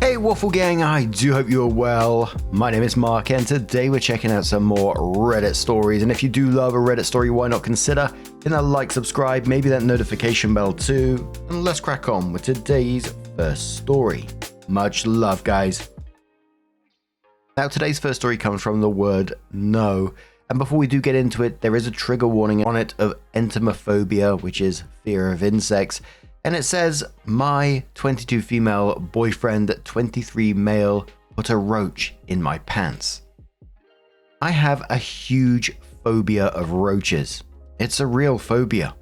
Hey Waffle Gang, I do hope you're well. My name is Mark and today we're checking out some more Reddit stories, and if you do love a Reddit story, why not consider hitting that like, subscribe, maybe that notification bell too, and let's crack on with today's first story. Much love, guys. Now today's first story comes from the word no, and before we do get into it, there is a trigger warning on it of entomophobia, which is fear of insects. And it says, my 22 female boyfriend, 23 male, put a roach in my pants. I have a huge phobia of roaches. It's a real phobia.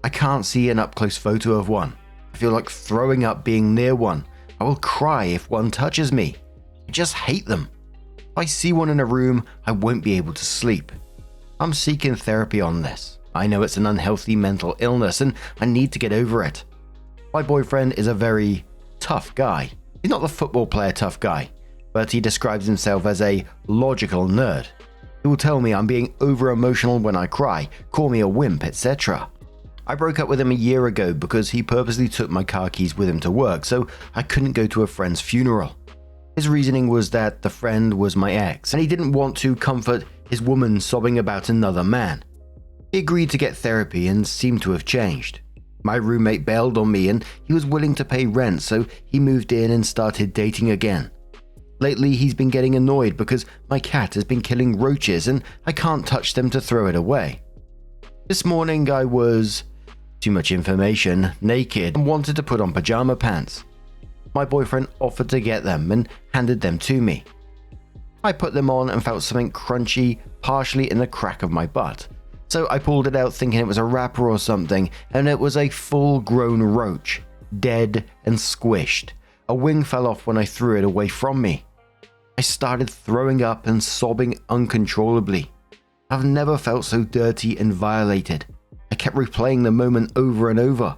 I can't see an up-close photo of one. I feel like throwing up being near one. I will cry if one touches me. I just hate them. If I see one in a room, I won't be able to sleep. I'm seeking therapy on this. I know it's an unhealthy mental illness and I need to get over it. My boyfriend is a very tough guy. He's not the football player tough guy, but he describes himself as a logical nerd. He will tell me I'm being over-emotional when I cry, call me a wimp, etc. I broke up with him a year ago because he purposely took my car keys with him to work, so I couldn't go to a friend's funeral. His reasoning was that the friend was my ex, and he didn't want to comfort his woman sobbing about another man. He agreed to get therapy and seemed to have changed. My roommate bailed on me and he was willing to pay rent, so he moved in and started dating again. Lately, he's been getting annoyed because my cat has been killing roaches and I can't touch them to throw it away. This morning, I was, too much information, naked and wanted to put on pajama pants. My boyfriend offered to get them and handed them to me. I put them on and felt something crunchy partially in the crack of my butt. So I pulled it out thinking it was a wrapper or something, and it was a full-grown roach, dead and squished. A wing fell off when I threw it away from me. I started throwing up and sobbing uncontrollably. I've never felt so dirty and violated. I kept replaying the moment over and over.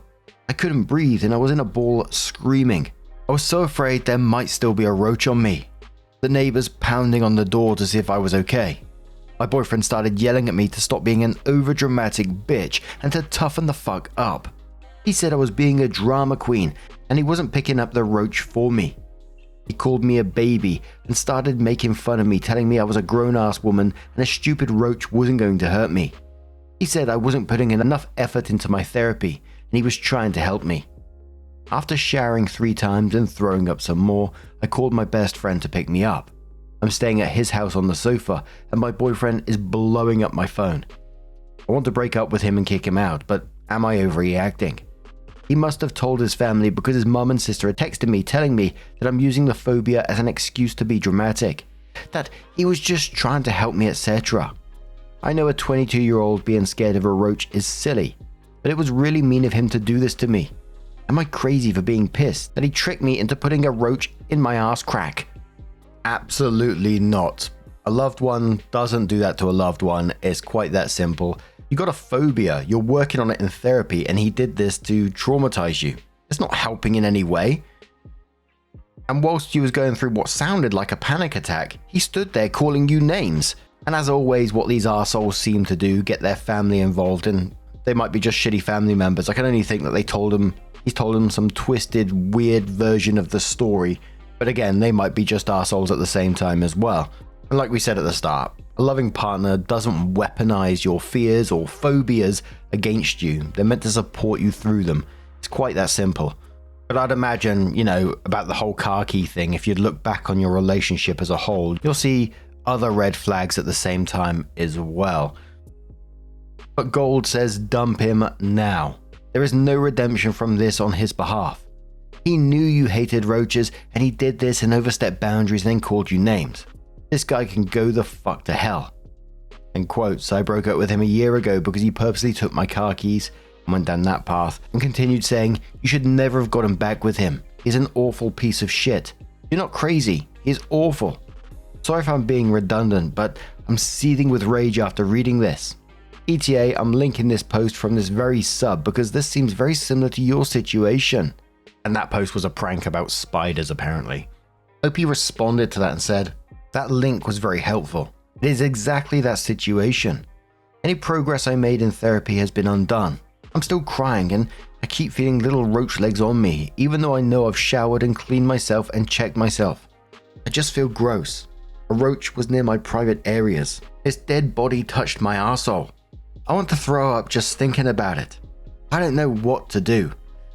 I couldn't breathe and I was in a ball screaming. I was so afraid there might still be a roach on me. The neighbors pounding on the door to see if I was okay. My boyfriend started yelling at me to stop being an overdramatic bitch and to toughen the fuck up. He said I was being a drama queen and he wasn't picking up the roach for me. He called me a baby and started making fun of me, telling me I was a grown-ass woman and a stupid roach wasn't going to hurt me. He said I wasn't putting enough effort into my therapy and he was trying to help me. After showering 3 times and throwing up some more, I called my best friend to pick me up. I'm staying at his house on the sofa, and my boyfriend is blowing up my phone. I want to break up with him and kick him out, but am I overreacting? He must have told his family because his mum and sister had texted me telling me that I'm using the phobia as an excuse to be dramatic, that he was just trying to help me, etc. I know a 22-year-old being scared of a roach is silly, but it was really mean of him to do this to me. Am I crazy for being pissed that he tricked me into putting a roach in my ass crack? Absolutely not. A loved one doesn't do that to a loved one. It's quite that simple. You got a phobia, you're working on it in therapy, and he did this to traumatize you. It's not helping in any way. And whilst you was going through what sounded like a panic attack, he stood there calling you names. And as always, what these arseholes seem to do, get their family involved, and they might be just shitty family members. I can only think that he's told them some twisted, weird version of the story. But again, they might be just arseholes at the same time as well. And like we said at the start, a loving partner doesn't weaponize your fears or phobias against you. They're meant to support you through them. It's quite that simple. But I'd imagine, about the whole car key thing, if you'd look back on your relationship as a whole, you'll see other red flags at the same time as well. But Gold says dump him now. There is no redemption from this on his behalf. He knew you hated roaches and he did this and overstepped boundaries and then called you names. This guy can go the fuck to hell. In quotes, I broke up with him a year ago because he purposely took my car keys and went down that path, and continued saying, you should never have gotten back with him. He's an awful piece of shit. You're not crazy. He's awful. Sorry if I'm being redundant, but I'm seething with rage after reading this. ETA, I'm linking this post from this very sub because this seems very similar to your situation. And that post was a prank about spiders, apparently. Hope he responded to that and said, that link was very helpful. It is exactly that situation. Any progress I made in therapy has been undone. I'm still crying and I keep feeling little roach legs on me, even though I know I've showered and cleaned myself and checked myself. I just feel gross. A roach was near my private areas. His dead body touched my arsehole. I want to throw up just thinking about it. I don't know what to do.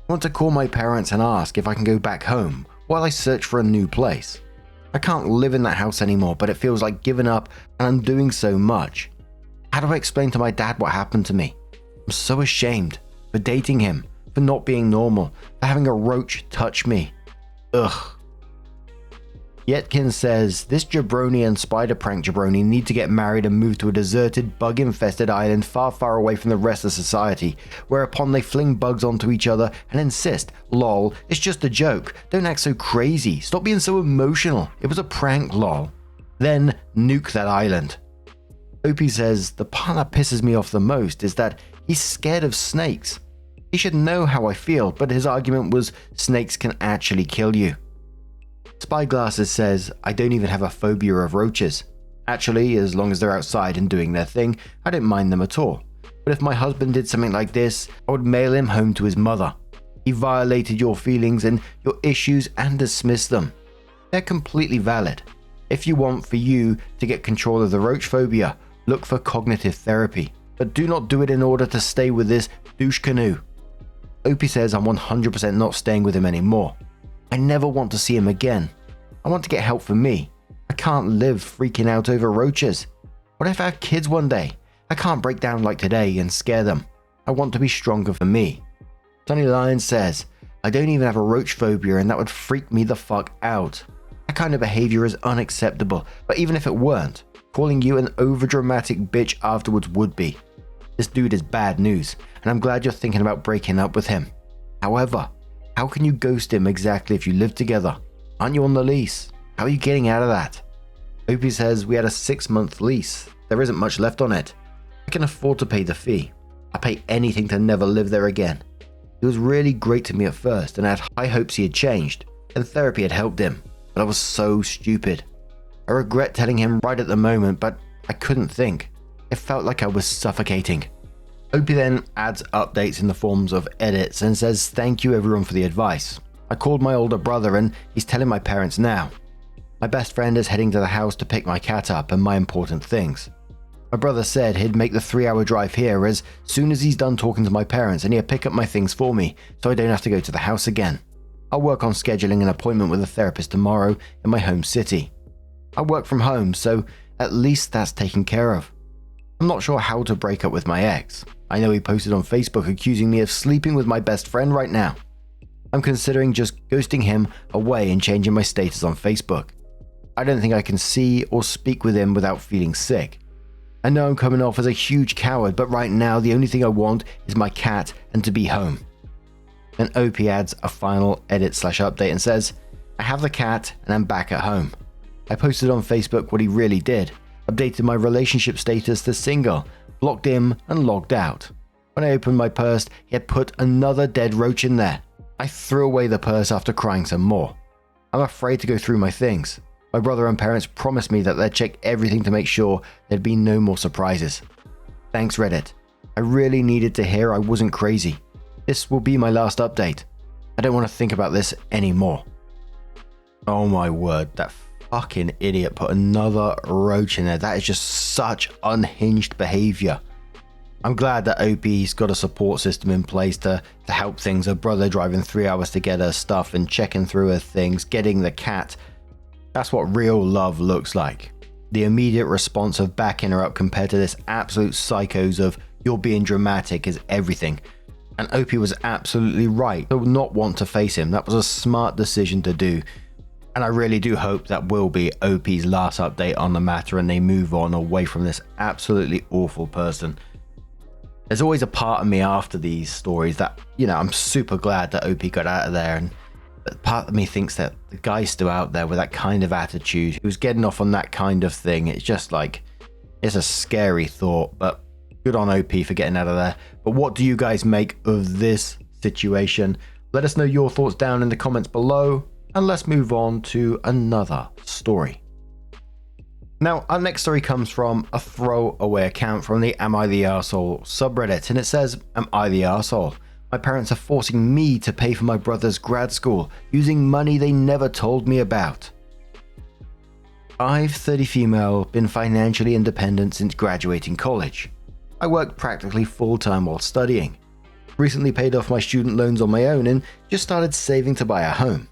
I want to call my parents and ask if I can go back home while I search for a new place. I can't live in that house anymore, but it feels like giving up and I'm doing so much. How do I explain to my dad what happened to me? I'm so ashamed for dating him, for not being normal, for having a roach touch me. Ugh. Yetkin says, this jabroni and spider prank jabroni need to get married and move to a deserted, bug-infested island far, far away from the rest of society, whereupon they fling bugs onto each other and insist, lol, it's just a joke, don't act so crazy, stop being so emotional, it was a prank, lol. Then nuke that island. Opie says, the part that pisses me off the most is that he's scared of snakes. He should know how I feel, but his argument was snakes can actually kill you. Spyglasses says, I don't even have a phobia of roaches. Actually, as long as they're outside and doing their thing, I don't mind them at all. But if my husband did something like this, I would mail him home to his mother. He violated your feelings and your issues and dismissed them. They're completely valid. If you want for you to get control of the roach phobia, look for cognitive therapy. But do not do it in order to stay with this douche canoe. Opie says I'm 100% not staying with him anymore. I never want to see him again. I want to get help for me. I can't live freaking out over roaches. What if I have kids one day? I can't break down like today and scare them. I want to be stronger for me. Sunny Lion says, I don't even have a roach phobia and that would freak me the fuck out. That kind of behavior is unacceptable, but even if it weren't, calling you an overdramatic bitch afterwards would be. This dude is bad news, and I'm glad you're thinking about breaking up with him. However, how can you ghost him exactly if you live together? Aren't you on the lease? How are you getting out of that? Opie says we had a 6-month lease. There isn't much left on it. I can afford to pay the fee. I pay anything to never live there again. He was really great to me at first and I had high hopes he had changed and therapy had helped him, but I was so stupid. I regret telling him right at the moment, but I couldn't think. It felt like I was suffocating. Opie then adds updates in the forms of edits and says thank you everyone for the advice. I called my older brother and he's telling my parents now. My best friend is heading to the house to pick my cat up and my important things. My brother said he'd make the 3-hour drive here as soon as he's done talking to my parents and he'll pick up my things for me so I don't have to go to the house again. I'll work on scheduling an appointment with a therapist tomorrow in my home city. I work from home, so at least that's taken care of. I'm not sure how to break up with my ex. I know he posted on Facebook accusing me of sleeping with my best friend right now. I'm considering just ghosting him away and changing my status on Facebook. I don't think I can see or speak with him without feeling sick. I know I'm coming off as a huge coward, but right now the only thing I want is my cat and to be home. Then Opie adds a final edit/update and says, I have the cat and I'm back at home. I posted on Facebook what he really did, updated my relationship status to single, blocked him and logged out. When I opened my purse, he had put another dead roach in there. I threw away the purse after crying some more. I'm afraid to go through my things. My brother and parents promised me that they'd check everything to make sure there'd be no more surprises. Thanks Reddit. I really needed to hear I wasn't crazy. This will be my last update. I don't want to think about this anymore. Oh my word, that fucking idiot put another roach in there. That is just such unhinged behavior. I'm glad that Opie's got a support system in place to help things. Her brother driving 3 hours to get her stuff and checking through her things, getting the cat. That's what real love looks like. The immediate response of backing her up compared to this absolute psychos of you're being dramatic is everything. And Opie was absolutely right to not want to face him. That was a smart decision to do. And I really do hope that will be Opie's last update on the matter and they move on away from this absolutely awful person. There's always a part of me after these stories that, I'm super glad that Opie got out of there. And part of me thinks that the guy's still out there with that kind of attitude, he was getting off on that kind of thing. It's just like, it's a scary thought, but good on OP for getting out of there. But what do you guys make of this situation? Let us know your thoughts down in the comments below, and let's move on to another story. Now, our next story comes from a throwaway account from the Am I the Arsehole subreddit, and it says, Am I the Arsehole? My parents are forcing me to pay for my brother's grad school using money they never told me about. I've 30 female, been financially independent since graduating college. I worked practically full-time while studying. Recently paid off my student loans on my own and just started saving to buy a home.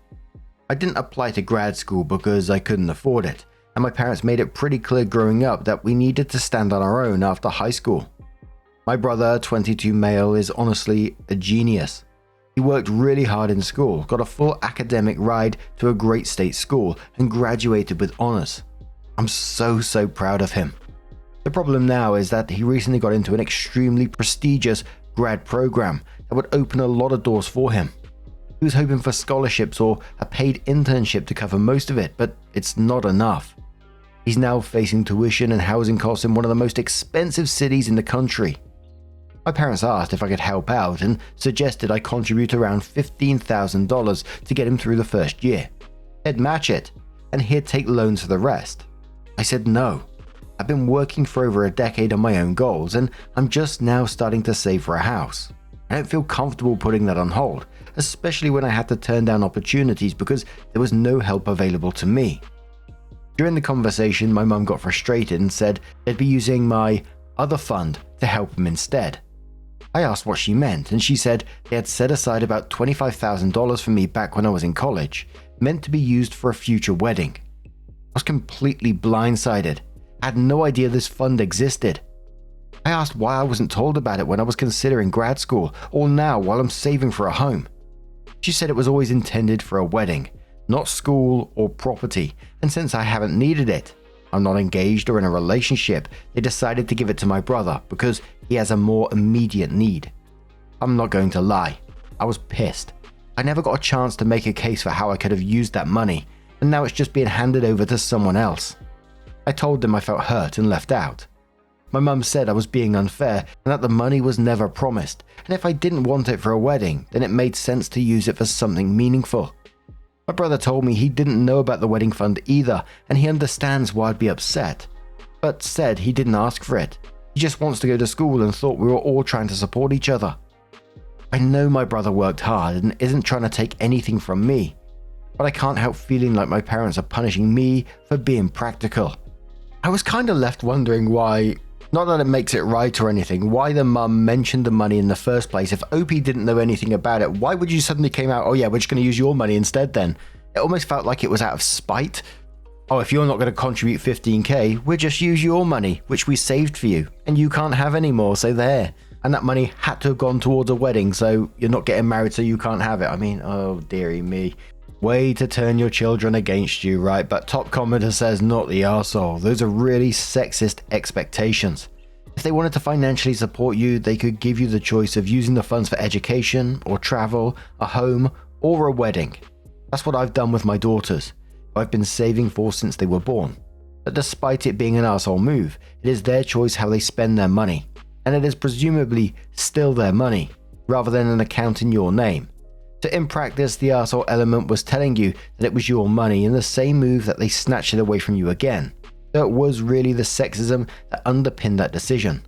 I didn't apply to grad school because I couldn't afford it, and my parents made it pretty clear growing up that we needed to stand on our own after high school. My brother, 22 male, is honestly a genius. He worked really hard in school, got a full academic ride to a great state school, and graduated with honors. I'm so proud of him. The problem now is that he recently got into an extremely prestigious grad program that would open a lot of doors for him. He was hoping for scholarships or a paid internship to cover most of it, but it's not enough. He's now facing tuition and housing costs in one of the most expensive cities in the country. My parents asked if I could help out and suggested I contribute around $15,000 to get him through the first year. They'd match it, and he'd take loans for the rest. I said no. I've been working for over a decade on my own goals, and I'm just now starting to save for a house. I don't feel comfortable putting that on hold, especially when I had to turn down opportunities because there was no help available to me. During the conversation, my mum got frustrated and said they'd be using my other fund to help him instead. I asked what she meant, and she said they had set aside about $25,000 for me back when I was in college, meant to be used for a future wedding. I was completely blindsided. I had no idea this fund existed. I asked why I wasn't told about it when I was considering grad school, or now while I'm saving for a home. She said it was always intended for a wedding, not school or property, and since I haven't needed it, I'm not engaged or in a relationship, they decided to give it to my brother because he has a more immediate need. I'm not going to lie, I was pissed. I never got a chance to make a case for how I could have used that money, and now it's just being handed over to someone else. I told them I felt hurt and left out. My mum said I was being unfair and that the money was never promised, and if I didn't want it for a wedding, then it made sense to use it for something meaningful. My brother told me he didn't know about the wedding fund either, and he understands why I'd be upset, but said he didn't ask for it. He just wants to go to school and thought we were all trying to support each other. I know my brother worked hard and isn't trying to take anything from me, but I can't help feeling like my parents are punishing me for being practical. I was kind of left wondering why, not that it makes it right or anything, why the mum mentioned the money in the first place. If OP didn't know anything about it, why would you suddenly came out, oh yeah, we're just going to use your money instead then? It almost felt like it was out of spite. Oh, if you're not going to contribute 15k, we'll just use your money, which we saved for you, and you can't have any more, so there. And that money had to have gone towards a wedding, so you're not getting married, so you can't have it. I mean, oh dearie me. Way to turn your children against you, right? But top commenter says, not the arsehole. Those are really sexist expectations. If they wanted to financially support you, they could give you the choice of using the funds for education, or travel, a home, or a wedding. That's what I've done with my daughters, who I've been saving for since they were born. But despite it being an arsehole move, it is their choice how they spend their money, and it is presumably still their money, rather than an account in your name. So in practice, the arsehole element was telling you that it was your money in the same move that they snatched it away from you again. So it was really the sexism that underpinned that decision,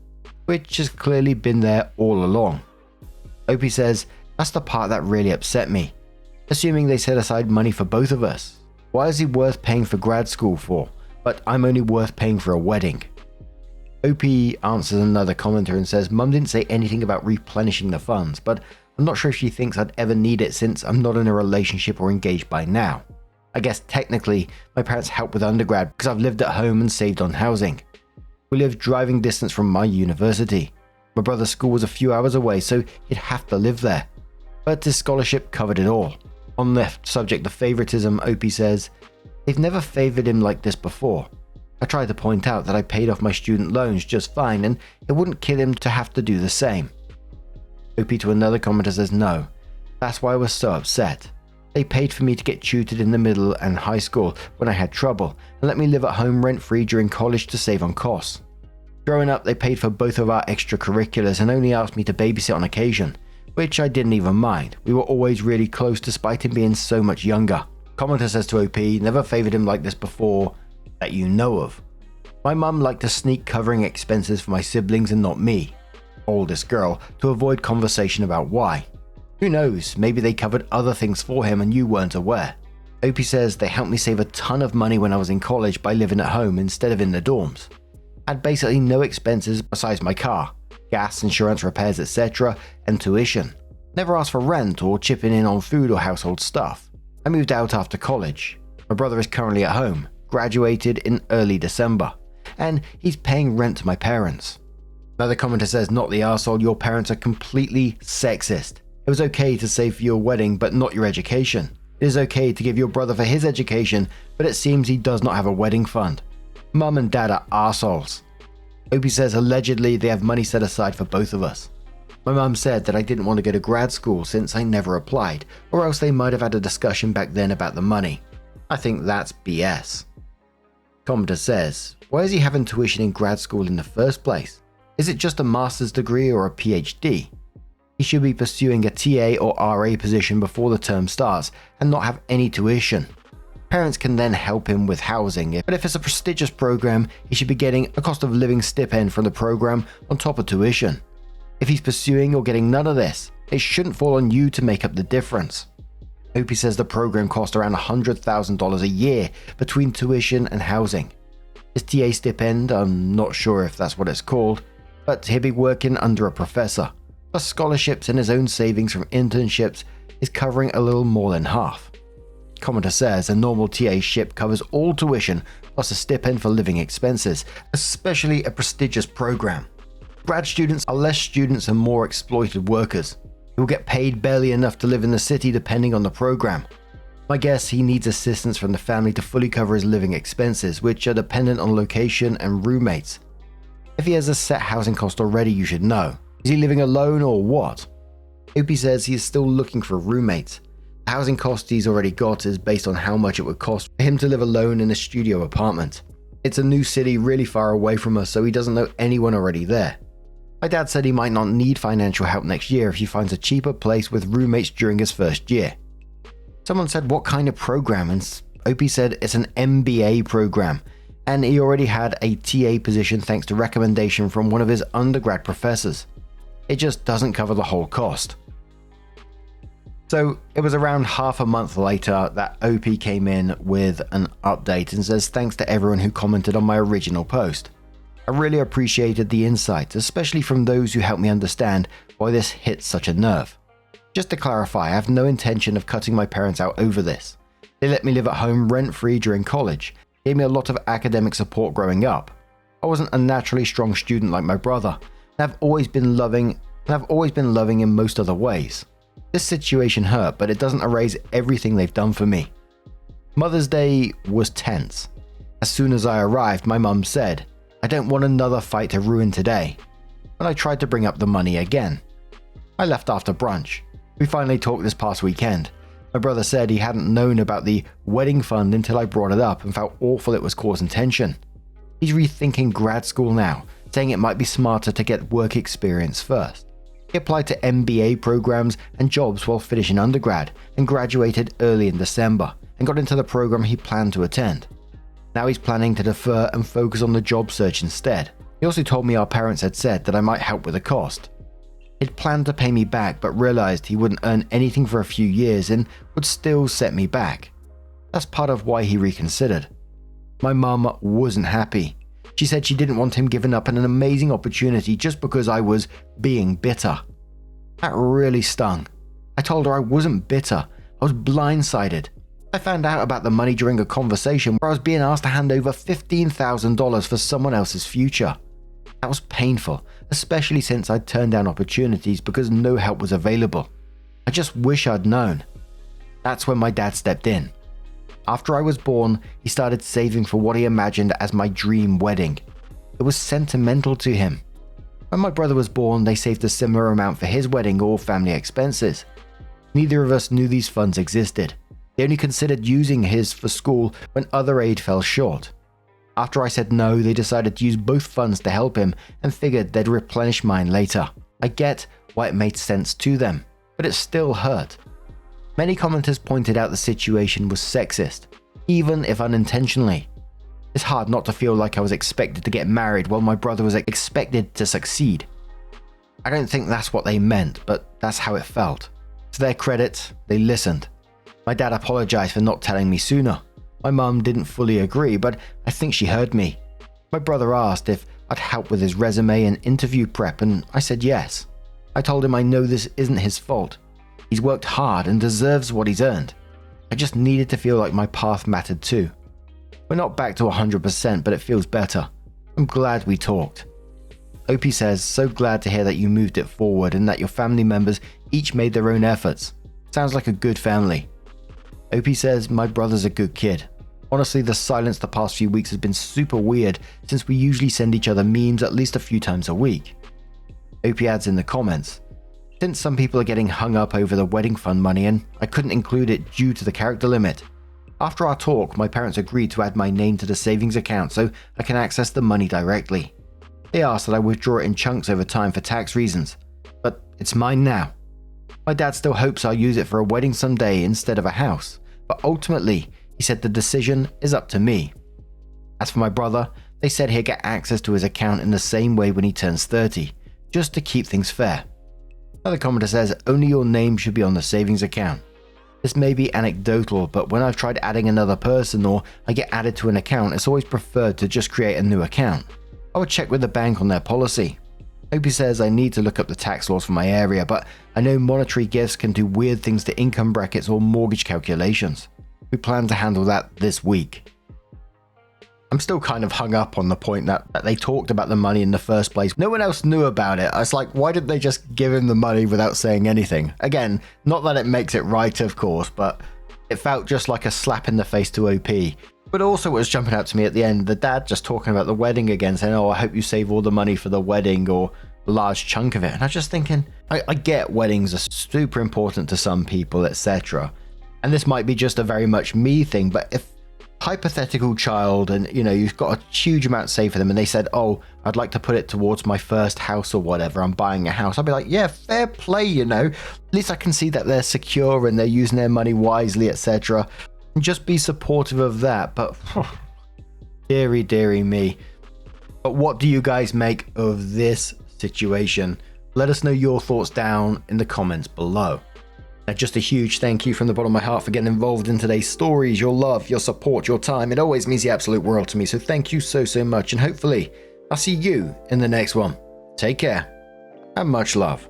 which has clearly been there all along. Opie says, that's the part that really upset me. Assuming they set aside money for both of us. Why is he worth paying for grad school for, but I'm only worth paying for a wedding? OP answers another commenter and says, Mum didn't say anything about replenishing the funds, but I'm not sure if she thinks I'd ever need it since I'm not in a relationship or engaged by now. I guess technically, my parents helped with undergrad because I've lived at home and saved on housing. We live driving distance from my university. My brother's school was a few hours away, so he'd have to live there. But his scholarship covered it all. On the subject of favoritism, OP says, they've never favored him like this before. I tried to point out that I paid off my student loans just fine and it wouldn't kill him to have to do the same. OP to another commenter says, no, that's why I was so upset. They paid for me to get tutored in the middle and high school when I had trouble and let me live at home rent-free during college to save on costs. Growing up, they paid for both of our extracurriculars and only asked me to babysit on occasion, which I didn't even mind. We were always really close despite him being so much younger. Commenter says to OP, never favored him like this before that you know of. My mum liked to sneak covering expenses for my siblings and not me, oldest girl, to avoid conversation about why. Who knows, maybe they covered other things for him and you weren't aware. Opie says they helped me save a ton of money when I was in college by living at home instead of in the dorms. I had basically no expenses besides my car, gas, insurance, repairs, etc., and tuition. Never asked for rent or chipping in on food or household stuff. I moved out after college. My brother is currently at home, graduated in early December, and he's paying rent to my parents. Another commenter says, not the arsehole, your parents are completely sexist. It was okay to save for your wedding, but not your education. It is okay to give your brother for his education, but it seems he does not have a wedding fund. Mum and dad are arseholes. Opie says allegedly they have money set aside for both of us. My mum said that I didn't want to go to grad school since I never applied, or else they might have had a discussion back then about the money. I think that's BS. Commenter says, why is he having tuition in grad school in the first place? Is it just a master's degree or a PhD? He should be pursuing a TA or RA position before the term starts and not have any tuition. Parents can then help him with housing, but if it's a prestigious program, he should be getting a cost of living stipend from the program on top of tuition. If he's pursuing or getting none of this, it shouldn't fall on you to make up the difference. Opie says the program costs around $100,000 a year between tuition and housing. His TA stipend, I'm not sure if that's what it's called, but he'll be working under a professor. Plus scholarships and his own savings from internships is covering a little more than half. Commenter says a normal TA ship covers all tuition plus a stipend for living expenses, especially a prestigious program. Grad students are less students and more exploited workers. He will get paid barely enough to live in the city depending on the program. My guess, he needs assistance from the family to fully cover his living expenses, which are dependent on location and roommates. If he has a set housing cost already, you should know. Is he living alone or what? Opie says he is still looking for roommates. The housing cost he's already got is based on how much it would cost for him to live alone in a studio apartment. It's a new city really far away from us, so he doesn't know anyone already there. My dad said he might not need financial help next year if he finds a cheaper place with roommates during his first year. Someone said what kind of program, and Opie said it's an MBA program, and he already had a TA position thanks to recommendation from one of his undergrad professors. It just doesn't cover the whole cost. So it was around half a month later that OP came in with an update and says thanks to everyone who commented on my original post. I really appreciated the insights, especially from those who helped me understand why this hit such a nerve. Just to clarify, I have no intention of cutting my parents out over this. They let me live at home rent-free during college, gave me a lot of academic support growing up. I wasn't a naturally strong student like my brother, and I've always been loving in most other ways. This situation hurt, but it doesn't erase everything they've done for me. Mother's Day was tense. As soon as I arrived, my mum said, I don't want another fight to ruin today. When I tried to bring up the money again. I left after brunch. We finally talked this past weekend. My brother said he hadn't known about the wedding fund until I brought it up and felt awful it was causing tension. He's rethinking grad school now, saying it might be smarter to get work experience first. He applied to MBA programs and jobs while finishing undergrad and graduated early in December and got into the program he planned to attend. Now he's planning to defer and focus on the job search instead. He also told me our parents had said that I might help with the cost. He'd planned to pay me back but realized he wouldn't earn anything for a few years and would still set me back. That's part of why he reconsidered. My mum wasn't happy. She said she didn't want him giving up an amazing opportunity just because I was being bitter. That really stung. I told her I wasn't bitter, I was blindsided. I found out about the money during a conversation where I was being asked to hand over $15,000 for someone else's future. That was painful, especially since I'd turned down opportunities because no help was available. I just wish I'd known. That's when my dad stepped in. After I was born, he started saving for what he imagined as my dream wedding. It was sentimental to him. When my brother was born, they saved a similar amount for his wedding or family expenses. Neither of us knew these funds existed. They only considered using his for school when other aid fell short. After I said no, they decided to use both funds to help him and figured they'd replenish mine later. I get why it made sense to them, but it still hurt. Many commenters pointed out the situation was sexist, even if unintentionally. It's hard not to feel like I was expected to get married while my brother was expected to succeed. I don't think that's what they meant, but that's how it felt. To their credit, they listened. My dad apologized for not telling me sooner. My mum didn't fully agree, but I think she heard me. My brother asked if I'd help with his resume and interview prep, and I said yes. I told him I know this isn't his fault. He's worked hard and deserves what he's earned. I just needed to feel like my path mattered too. We're not back to 100%, but it feels better. I'm glad we talked. Opie says, so glad to hear that you moved it forward and that your family members each made their own efforts. Sounds like a good family. Opie says, my brother's a good kid. Honestly, the silence the past few weeks has been super weird since we usually send each other memes at least a few times a week. Opie adds in the comments, since some people are getting hung up over the wedding fund money and I couldn't include it due to the character limit. After our talk, my parents agreed to add my name to the savings account so I can access the money directly. They asked that I withdraw it in chunks over time for tax reasons, but it's mine now. My dad still hopes I'll use it for a wedding someday instead of a house, but ultimately, he said the decision is up to me. As for my brother, they said he'll get access to his account in the same way when he turns 30, just to keep things fair. Another commenter says only your name should be on the savings account. This may be anecdotal, but when I've tried adding another person or I get added to an account, it's always preferred to just create a new account. I would check with the bank on their policy. Opie says I need to look up the tax laws for my area, but I know monetary gifts can do weird things to income brackets or mortgage calculations. We plan to handle that this week. I'm still kind of hung up on the point that they talked about the money in the first place. No one else knew about it. I was like, why didn't they just give him the money without saying anything? Again, not that it makes it right, of course, but it felt just like a slap in the face to OP. But also what was jumping out to me at the end, the dad just talking about the wedding again, saying, oh, I hope you save all the money for the wedding or a large chunk of it. And I was just thinking, I get weddings are super important to some people, etc. And this might be just a very much me thing, but if hypothetical child and you've got a huge amount saved for them and they said, oh, I'd like to put it towards my first house or whatever, I'm buying a house, I'd be like, yeah, fair play, at least I can see that they're secure and they're using their money wisely, etc. And just be supportive of that. But dearie me. But what do you guys make of this situation? Let us know your thoughts down in the comments below. Just a huge thank you from the bottom of my heart for getting involved in today's stories. Your love, your support, your time, it always means the absolute world to me. So thank you so much, and hopefully I'll see you in the next one. Take care and much love.